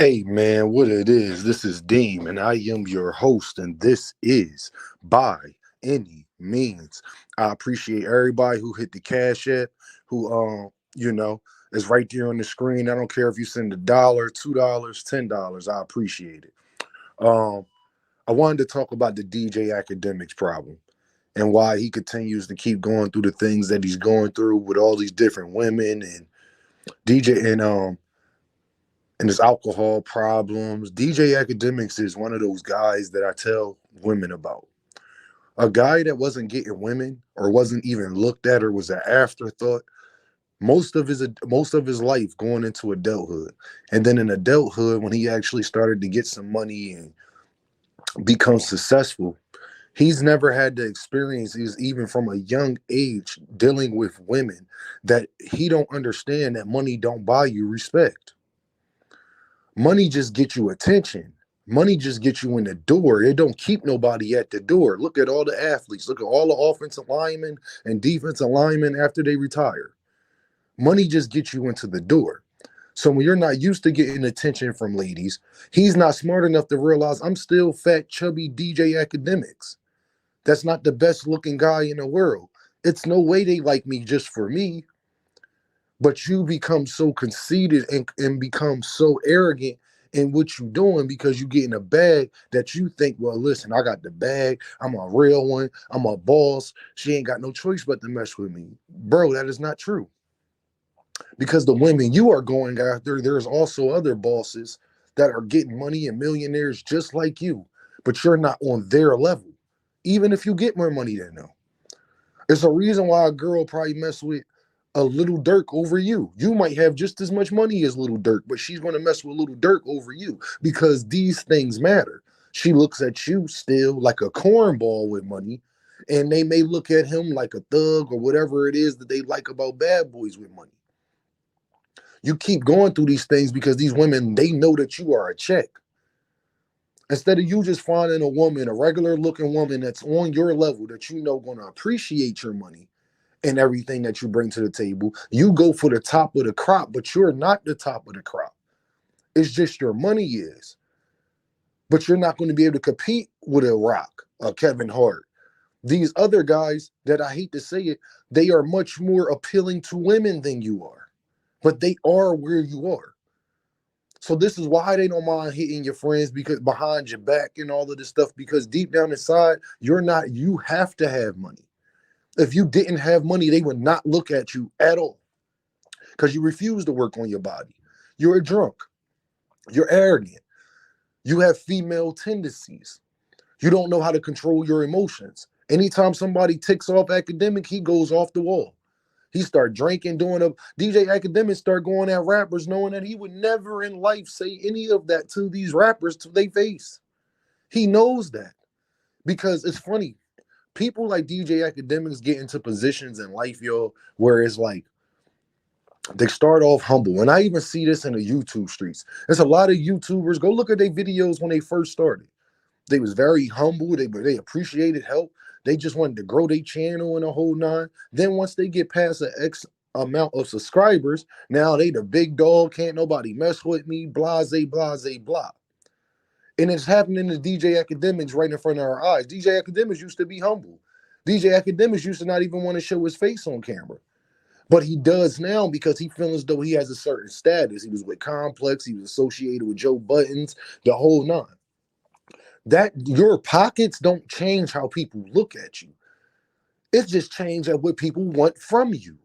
Hey man, what it is? This is Deem, and I am your host, and this is By Any Means. I appreciate everybody who hit the cash app, who you know, is right there on the screen. I don't care if you send $1, $2, $10. I appreciate it. Um, I wanted to talk about the DJ Academics problem and why he continues to keep going through the things that he's going through with all these different women and DJ and his alcohol problems. DJ Academics is one of those guys that I tell women about. A guy that wasn't getting women or wasn't even looked at or was an afterthought most of his life going into adulthood. And then in adulthood, when he actually started to get some money and become successful, he's never had the experiences even from a young age dealing with women that he don't understand that money don't buy you respect. Money just gets you attention. Money just gets you in the door. It don't keep nobody at the door. Look at all the athletes. Look at all the offensive linemen and defensive linemen after they retire. Money just gets you into the door. So when you're not used to getting attention from ladies, he's not smart enough to realize I'm still fat, chubby DJ Academics. That's not the best looking guy in the world. It's no way they like me just for me. But you become so conceited and become so arrogant in what you're doing because you get in a bag that you think, well, listen, I got the bag. I'm a real one. I'm a boss. She ain't got no choice but to mess with me. Bro, that is not true. Because the women you are going after, there's also other bosses that are getting money and millionaires just like you, but you're not on their level, even if you get more money than them. It's a reason why a girl probably mess with a Little Dirk over you. You might have just as much money as Little Dirk, but she's going to mess with Little Dirk over you because these things matter. She looks at you still like a cornball with money, and they may look at him like a thug or whatever it is that they like about bad boys with money. You keep going through these things because these women, they know that you are a check. Instead of you just finding a woman, a regular looking woman that's on your level that you know going to appreciate your money and everything that you bring to the table. You go for the top of the crop, but you're not the top of the crop. It's just your money is. But you're not going to be able to compete with a Rock, a Kevin Hart. These other guys that I hate to say it, they are much more appealing to women than you are. But they are where you are. So this is why they don't mind hitting your friends because behind your back and all of this stuff, because deep down inside, you have to have money. If you didn't have money, they would not look at you at all because you refuse to work on your body. You're a drunk. You're arrogant. You have female tendencies. You don't know how to control your emotions. Anytime somebody ticks off Academic, he goes off the wall. He start drinking, doing a DJ Academic start going at rappers, knowing that he would never in life say any of that to these rappers to their face. He knows that because it's funny. People like DJ Academics get into positions in life, yo, where it's like they start off humble. And I even see this in the YouTube streets. There's a lot of YouTubers. Go look at their videos when they first started. They was very humble. They appreciated help. They just wanted to grow their channel and a whole nine. Then once they get past an X amount of subscribers, now they the big dog. Can't nobody mess with me. Blase, blase, blah. And it's happening to DJ Academics right in front of our eyes. DJ Academics used to be humble. DJ Academics used to not even want to show his face on camera. But he does now because he feels as though he has a certain status. He was with Complex, he was associated with Joe Buttons, the whole nine. That your pockets don't change how people look at you. It's just change at what people want from you.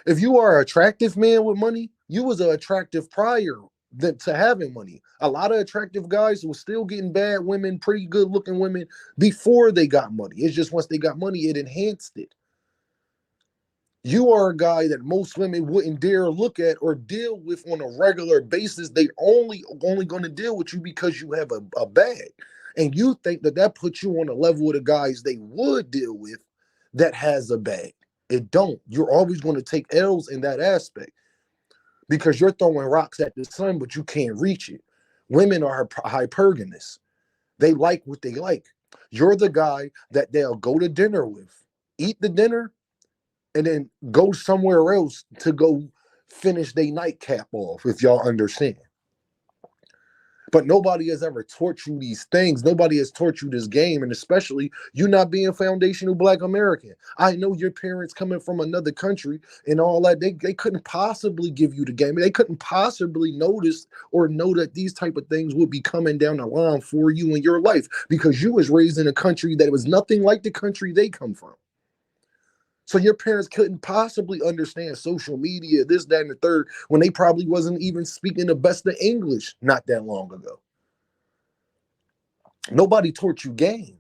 If you are an attractive man with money, you was an attractive prior to having money. A lot of attractive guys were still getting bad women, pretty good looking women before they got money. It's just once they got money, it enhanced it. You are a guy that most women wouldn't dare look at or deal with on a regular basis. They only going to deal with you because you have a bag. And you think that puts you on a level with the guys they would deal with that has a bag. It don't. You're always going to take L's in that aspect because you're throwing rocks at the sun, but you can't reach it. Women are hypergamous. They like what they like. You're the guy that they'll go to dinner with, eat the dinner, and then go somewhere else to go finish their nightcap off, if y'all understand. But nobody has ever taught you these things. Nobody has taught you this game, and especially you not being foundational Black American. I know your parents coming from another country and all that. They couldn't possibly give you the game. They couldn't possibly notice or know that these type of things would be coming down the line for you in your life because you was raised in a country that was nothing like the country they come from. So your parents couldn't possibly understand social media, this, that, and the third, when they probably wasn't even speaking the best of English not that long ago. Nobody taught you game.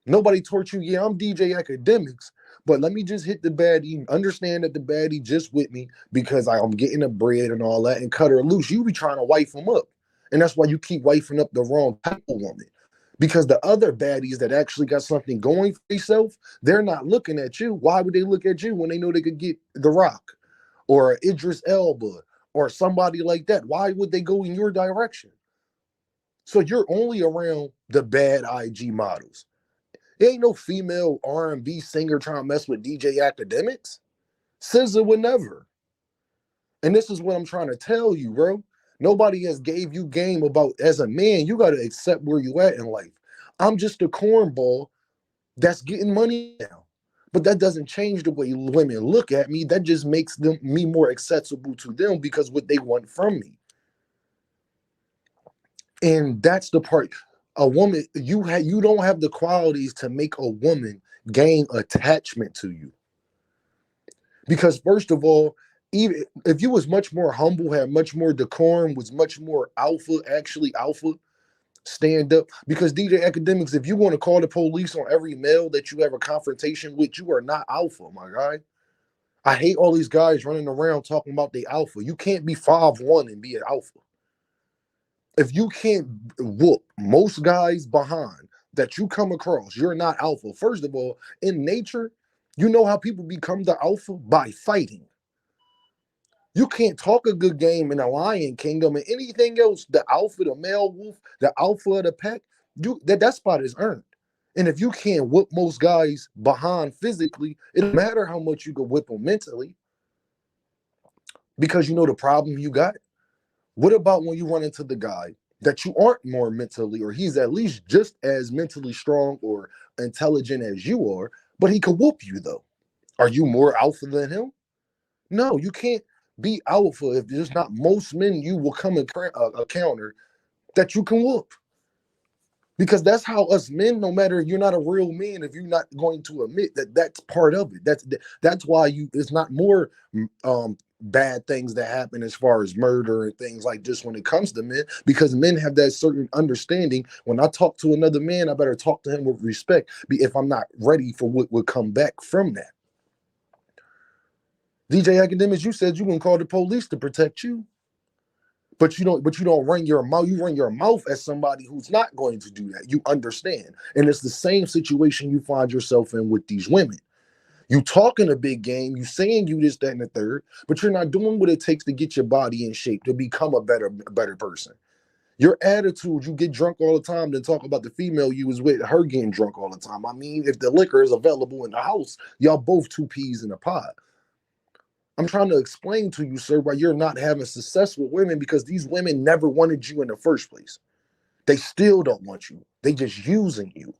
Nobody taught you, yeah, I'm DJ Akademiks, but let me just hit the baddie, understand that the baddie just with me because I'm getting the bread and all that and cut her loose. You be trying to wife them up. And that's why you keep wifing up the wrong type of woman. Because the other baddies that actually got something going for themselves, they're not looking at you. Why would they look at you when they know they could get The Rock or Idris Elba or somebody like that? Why would they go in your direction? So you're only around the bad IG models. There ain't no female R&B singer trying to mess with DJ Akademiks. SZA would never. And this is what I'm trying to tell you, bro. Nobody has gave you game about as a man, you got to accept where you at in life. I'm just a cornball that's getting money now. But that doesn't change the way women look at me. That just makes me more accessible to them because what they want from me. And that's the part. A woman, you don't have the qualities to make a woman gain attachment to you. Because first of all, even if you was much more humble, had much more decorum, was much more alpha, actually alpha, stand up. Because DJ Akademiks, if you want to call the police on every male that you have a confrontation with, you are not alpha, my guy. I hate all these guys running around talking about the alpha. You can't be 5'1" and be an alpha. If you can't whoop most guys behind that you come across, you're not alpha. First of all, in nature, you know how people become the alpha? By fighting. You can't talk a good game in a lion kingdom and anything else, the alpha, the male wolf, the alpha of the pack, that spot is earned. And if you can't whip most guys behind physically, it doesn't matter how much you can whip them mentally because you know the problem you got. What about when you run into the guy that you aren't more mentally, or he's at least just as mentally strong or intelligent as you are, but he could whoop you though? Are you more alpha than him? No, you can't be alpha if there's not most men you will come and a counter that you can whoop. Because that's how us men, no matter you're not a real man, if you're not going to admit that that's part of it. That's why it's not more bad things that happen as far as murder and things like this when it comes to men, because men have that certain understanding. When I talk to another man, I better talk to him with respect if I'm not ready for what would come back from that. DJ Akademiks, you said you gonna call the police to protect you. But you don't run your mouth. You run your mouth at somebody who's not going to do that. You understand. And it's the same situation you find yourself in with these women. You talking a big game, you saying you this, that, and the third, but you're not doing what it takes to get your body in shape, to become a better person. Your attitude, you get drunk all the time, then talk about the female you was with, her getting drunk all the time. I mean, if the liquor is available in the house, y'all both two peas in a pod. I'm trying to explain to you, sir, why you're not having success with women, because these women never wanted you in the first place. They still don't want you. They just using you.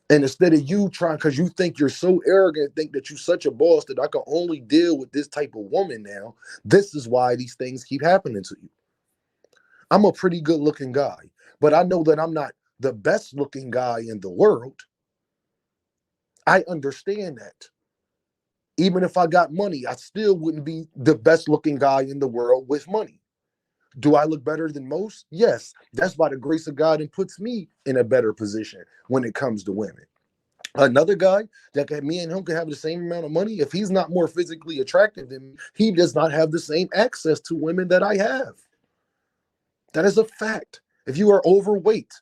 And instead of you trying, because you think you're so arrogant, think that you're such a boss that I can only deal with this type of woman now, this is why these things keep happening to you. I'm a pretty good looking guy, but I know that I'm not the best looking guy in the world. I understand that. Even if I got money, I still wouldn't be the best looking guy in the world with money. Do I look better than most? Yes. That's by the grace of God and puts me in a better position when it comes to women. Another guy that me and him could have the same amount of money, if he's not more physically attractive than me, he does not have the same access to women that I have. That is a fact. If you are overweight,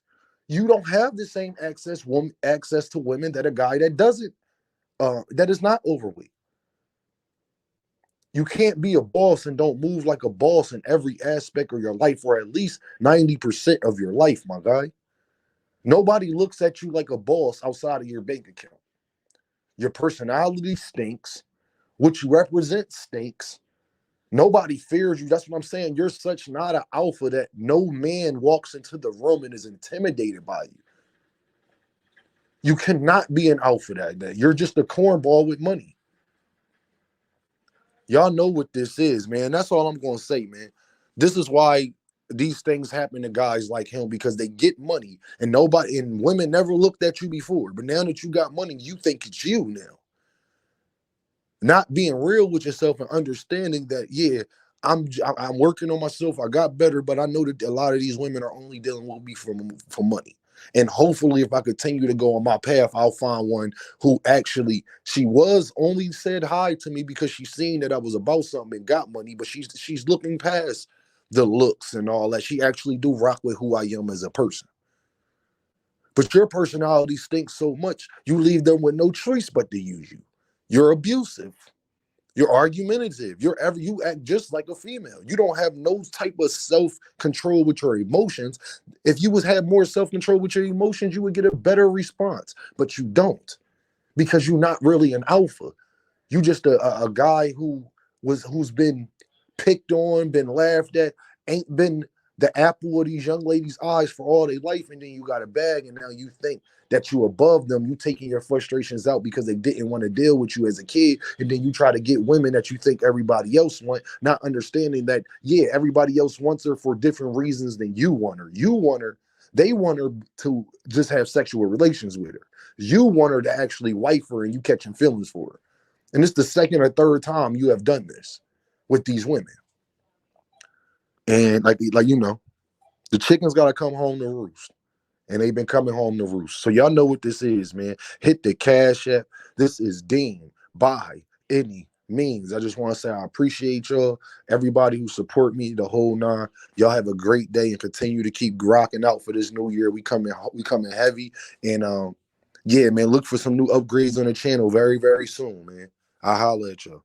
you don't have the same access to women that a guy that doesn't, that is not overweight. You can't be a boss and don't move like a boss in every aspect of your life, or at least 90% of your life, my guy. Nobody looks at you like a boss outside of your bank account. Your personality stinks. What you represent stinks. Nobody fears you. That's what I'm saying. You're such not an alpha that no man walks into the room and is intimidated by you. You cannot be an alpha that day. You're just a cornball with money. Y'all know what this is, man. That's all I'm going to say, man. This is why these things happen to guys like him, because they get money and nobody and women never looked at you before. But now that you got money, you think it's you now. Not being real with yourself and understanding that, yeah, I'm working on myself. I got better, but I know that a lot of these women are only dealing with me for money. And hopefully, if I continue to go on my path, I'll find one who actually, she was only said hi to me because she seen that I was about something and got money, but she's looking past the looks and all that. She actually do rock with who I am as a person. But your personality stinks so much, you leave them with no choice but to use you. You're abusive. You're argumentative. You act just like a female. You don't have no type of self-control with your emotions. If you was had more self-control with your emotions, you would get a better response. But you don't, because you're not really an alpha. You just a guy who's been picked on, been laughed at, ain't been the apple of these young ladies' eyes for all their life, and then you got a bag, and now you think that you above them. You taking your frustrations out because they didn't want to deal with you as a kid, and then you try to get women that you think everybody else want, not understanding that, yeah, everybody else wants her for different reasons than you want her. You want her, they want her to just have sexual relations with her. You want her to actually wife her, and you catching feelings for her. And it's the second or third time you have done this with these women. And like the chickens gotta come home to roost. And they've been coming home to roost. So y'all know what this is, man. Hit the Cash App. This is Dean by any means. I just want to say I appreciate y'all, everybody who support me the whole nine. Y'all have a great day and continue to keep rocking out for this new year. We coming heavy. And yeah, man, look for some new upgrades on the channel very, very soon, man. I'll holler at y'all.